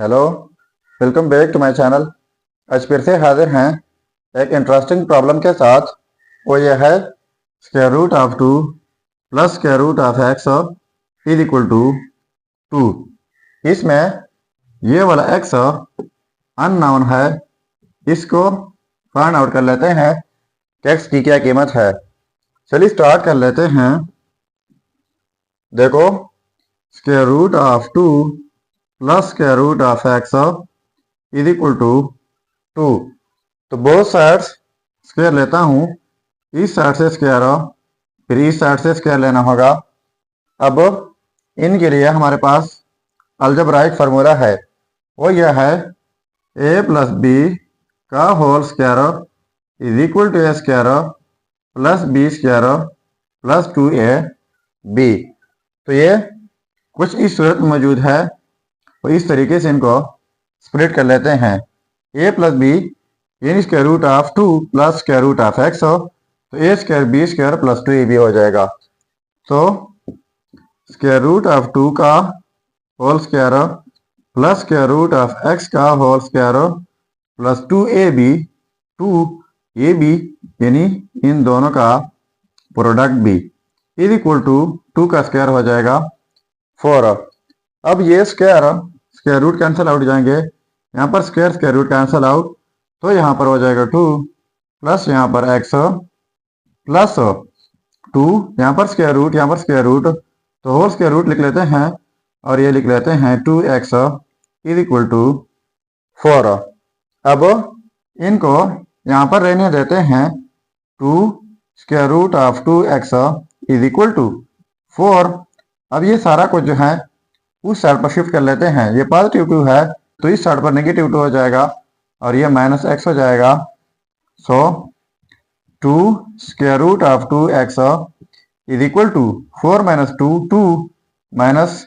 Hello, welcome back to my channel. आज फिर से हाजिर हैं एक इंटरेस्टिंग प्रॉब्लम के साथ। वो ये है square root of 2 plus square root of X is equal to 2। इसमें ये वाला एक्स अननोन है, इसको फाइंड आउट कर लेते हैं कि एक्स की क्या कीमत है। चलिए स्टार्ट कर लेते हैं। देखो, square root of 2 plus square root of X is equal to 2। तो बोथ साइड्स स्क्वायर लेता हूँ। इस साइड से स्क्वायर फिर इस साइड से स्क्वायर लेना होगा। अब इनके लिए हमारे पास अलजेब्राइक फार्मूला है, वो यह है a प्लस बी का whole square is equal to A square plus B square plus 2ab। तो ये कुछ इस सूरत में मौजूद है, तो इस तरीके से इनको स्प्लिट कर लेते हैं। a प्लस बी यानी square root of 2 plus square root of x तो a square b square plus 2ab हो जाएगा। तो स्क्वायर रूट ऑफ 2 का whole square plus square root of एक्स का होल स्क्वायर प्लस 2ab यानी इन दोनों का product b is equal to 2 का स्क्वायर हो जाएगा 4। अब ये स्क्वायर रूट कैंसिल आउट जाएंगे, यहाँ पर स्क्वायर रूट कैंसिल आउट, तो यहाँ पर हो जाएगा 2 प्लस यहाँ पर x प्लस 2, यहाँ पर स्क्वायर रूट, तो होल स्क्वायर रूट लिख लेते हैं और ये लिख लेते हैं 2x इज इक्वल टू 4। अब इनको यहाँ पर रहने देते हैं 2 square root of 2x is equal to 4। अब ये सारा कुछ जो है उस साइड पर शिफ्ट कर लेते हैं। ये पॉजिटिव 2 है तो इस साइड पर नेगेटिव 2 हो जाएगा और ये माइनस x हो जाएगा। So 2 square root of 2x is equal to 4 minus 2 minus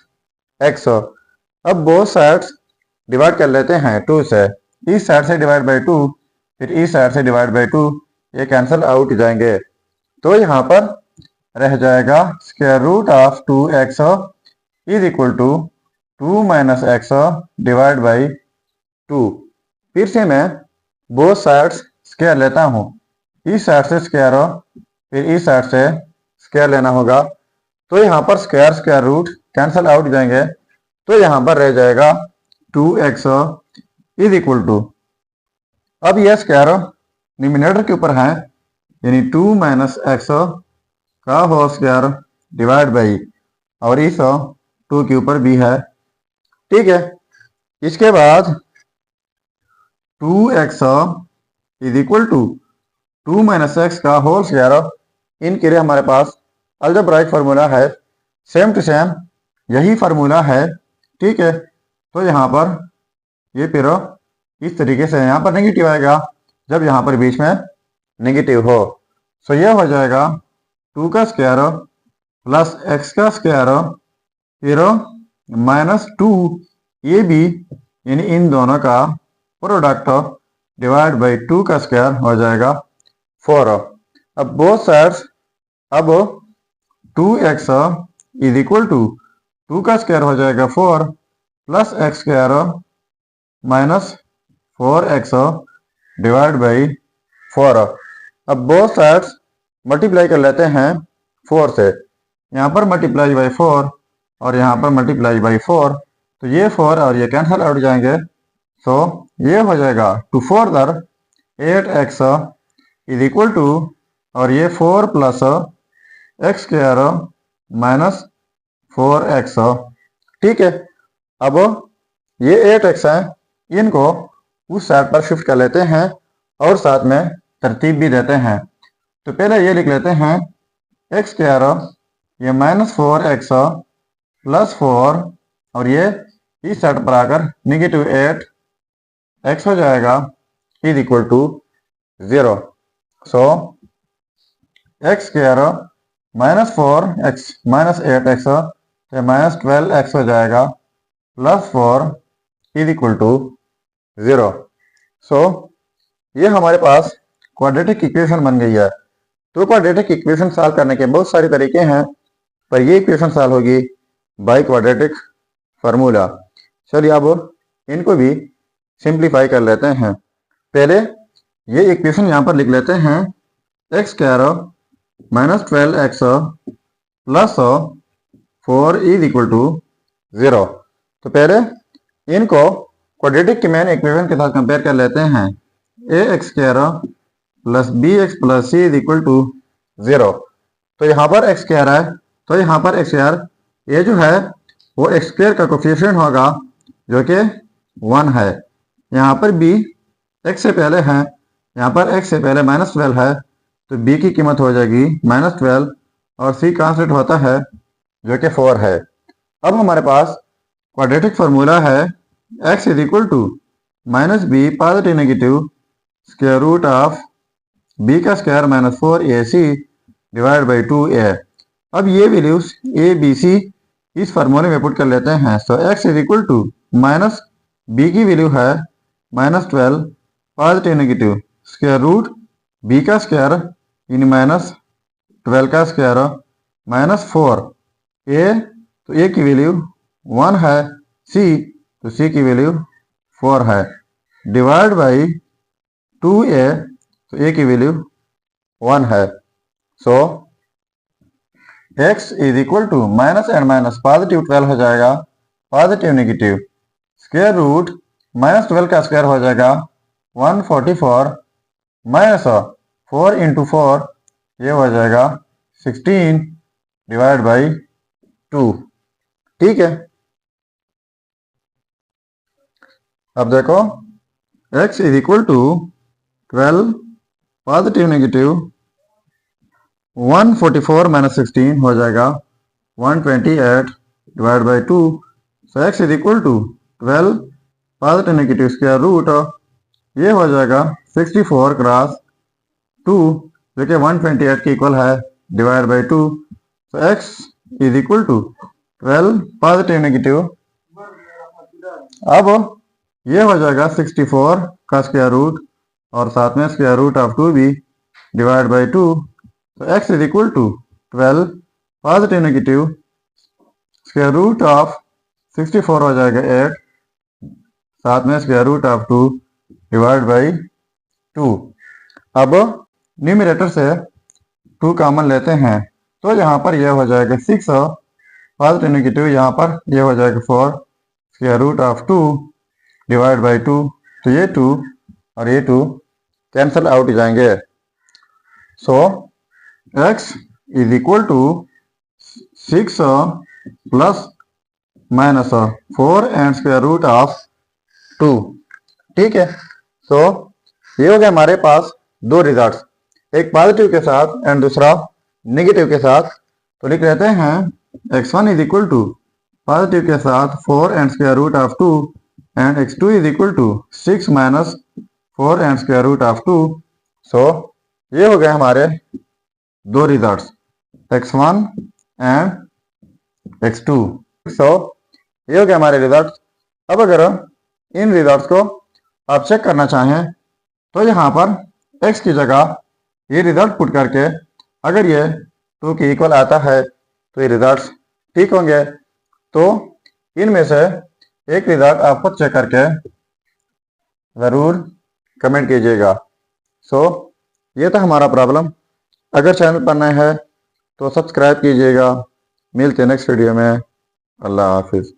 x। अब बोथ साइड्स डिवाइड कर लेते हैं 2 से। इस साइड से डिवाइड बाई 2 फिर इस साइड से डिवाइड बाई 2, ये कैंसिल आउट जाएंगे। तो यहाँ पर रह जाएगा square root of 2x is equal to 2 minus x divide by 2। फिर से मैं बोथ साइड्स स्क्वायर लेता हूँ। इस साइड से स्क्वायर फिर इस साइड से स्क्वायर लेना होगा, तो यहाँ पर स्क्वायर रूट कैंसिल आउट जाएंगे, तो यहाँ पर रह जाएगा 2x इज इक्वल टू, अब यह स्क्वायर न्यूमरेटर के ऊपर है यानी 2 माइनस x का होल स्क्वायर डिवाइड बाई, और इस 2 के ऊपर भी है। ठीक है, इसके बाद 2x is equal to 2 minus x का होल स्क्वायर, इनके लिए हमारे पास अलजेब्राइक फार्मूला है, सेम टू सेम यही फार्मूला है। ठीक है, तो यहाँ पर ये फिर इस तरीके से यहाँ पर नेगेटिव आएगा जब यहाँ पर बीच में नेगेटिव हो। सो यह हो जाएगा 2 का स्क्वायर प्लस x का स्क्वायर फिर माइनस 2ab यानी इन दोनों का प्रोडक्ट डिवाइड बाई 2 का स्क्वायर हो जाएगा 4। अब बोथ साइड्स, अब 2x इज इक्वल टू 2 का स्क्वायर हो जाएगा 4 plus x square minus 4x divide by 4। अब बोथ साइड्स मल्टीप्लाई कर लेते हैं 4 से। यहाँ पर मल्टीप्लाई बाई 4 और यहाँ पर मल्टीप्लाई बाई 4, तो ये 4 और ये कैंसिल आउट जाएंगे। सो ये हो जाएगा 2 4 दर 8x इज इक्वल टू, और ये 4 plus x square minus 4x। ठीक है, अब ये 8x है, इनको उस साइड पर शिफ्ट कर लेते हैं और साथ में तरतीब भी देते हैं। तो पहले ये लिख लेते हैं x स्क्वायर, ये माइनस 4x प्लस 4, और ये इस साइड पर आकर नेगेटिव 8x हो जाएगा is equal to 0। So x square minus 4x minus 8x तो माइनस 12x हो जाएगा plus 4 is equal to 0। So ये हमारे पास क्वाड्रेटिक इक्वेशन बन गई है। तो क्वाड्रेटिक इक्वेशन सॉल्व करने के बहुत सारे तरीके हैं, पर ये इक्वेशन सॉल्व होगी बाय क्वाड्रेटिक फार्मूला। चलिए अब इनको भी सिंप्लीफाई कर लेते हैं। पहले ये इक्वेशन यहाँ पर लिख लेते हैं, X square minus 12x plus 4 is equal to 0। तो पहले इनको क्वाड्रेटिक की मेन इक्वेशन के साथ कंपेयर कर लेते हैं, a x square plus b x plus c is equal to 0। तो यहाँ पर एक्स स्क्वायर है, तो यहाँ पर एक्स स्क्वायर, ये जो है वो एक्स स्क्वायर का कोफिशिएंट होगा जो कि 1 है। यहाँ पर बी एक्स से पहले है, यहाँ पर एक्स से पहले -12 है, तो बी की कीमत हो जाएगी -12 और सी कांस्टेंट होता है जो कि 4 है। अब हमारे पास क्वाड्रेटिक फार्मूला है x is equal to minus B positive negative square root of b का square minus 4ac divide by 2a। अब ये वैल्यूज a b c इस फार्मूले में पुट कर लेते हैं। So x is equal to minus b की वैल्यू है -12 positive negative square root b का स्क्वायर यानी -12 का स्क्वायर माइनस 4 a, तो a की वैल्यू 1 है, c तो c की वैल्यू 4 है, डिवाइड बाई 2a, तो a की वैल्यू 1 है। So x is equal to minus and minus positive 12 हो जाएगा, पॉजिटिव नेगेटिव स्क्वायर रूट -12 का स्क्वायर हो जाएगा 144 माइनस 4 इंटू 4 ये हो जाएगा 16 डिवाइड बाई 2। ठीक है, अब देखो x is equal to 12 positive negative 144 minus 16 हो जाएगा 128 divide by 2। So x is equal to 12 positive negative square root ये हो जाएगा 64 क्रॉस 2 जो कि 128 के इक्वल है, divide by 2। So x is equal to 12 positive negative, अब ये हो जाएगा 64 का स्क्वायर रूट और साथ में स्क्वायर रूट ऑफ 2 भी, डिवाइड बाई 2। तो x is equal to 12 positive negative square root of 64 हो जाएगा 8, साथ में square root of 2 divide by 2। अब न्यूमरेटर से 2 कॉमन लेते हैं, तो यहाँ पर यह हो जाएगा 6 पॉजिटिव नेगेटिव, यहाँ पर यह हो जाएगा 4 square root of 2 divide by 2। तो ये 2 और ये 2 कैंसल आउट हो जाएंगे। So x is equal to 6 plus minus 4 and square root of 2। ठीक है, सो ये हो गया हमारे पास दो रिजल्ट्स, एक पॉजिटिव के साथ एंड दूसरा नेगेटिव के साथ। तो लिख लेते हैं x1 is equal to positive के साथ 4 and square root of 2 and x2 is equal to 6 minus 4 and square root of 2। So ये हो गए हमारे दो रिजल्ट्स, x1 एंड x2। सो ये हो गए हमारे रिजल्ट्स। अब अगर इन रिजल्ट्स को आप चेक करना चाहें तो यहाँ पर x की जगह ये रिजल्ट पुट करके अगर ये 2 के इक्वल आता है तो ये रिजल्ट्स ठीक होंगे। तो इनमें से एक रिजल्ट आप खुद चेक करके ज़रूर कमेंट कीजिएगा। सो ये था हमारा प्रॉब्लम। अगर चैनल पर नए हैं तो सब्सक्राइब कीजिएगा। मिलते हैं नेक्स्ट वीडियो में। अल्लाह हाफिज़।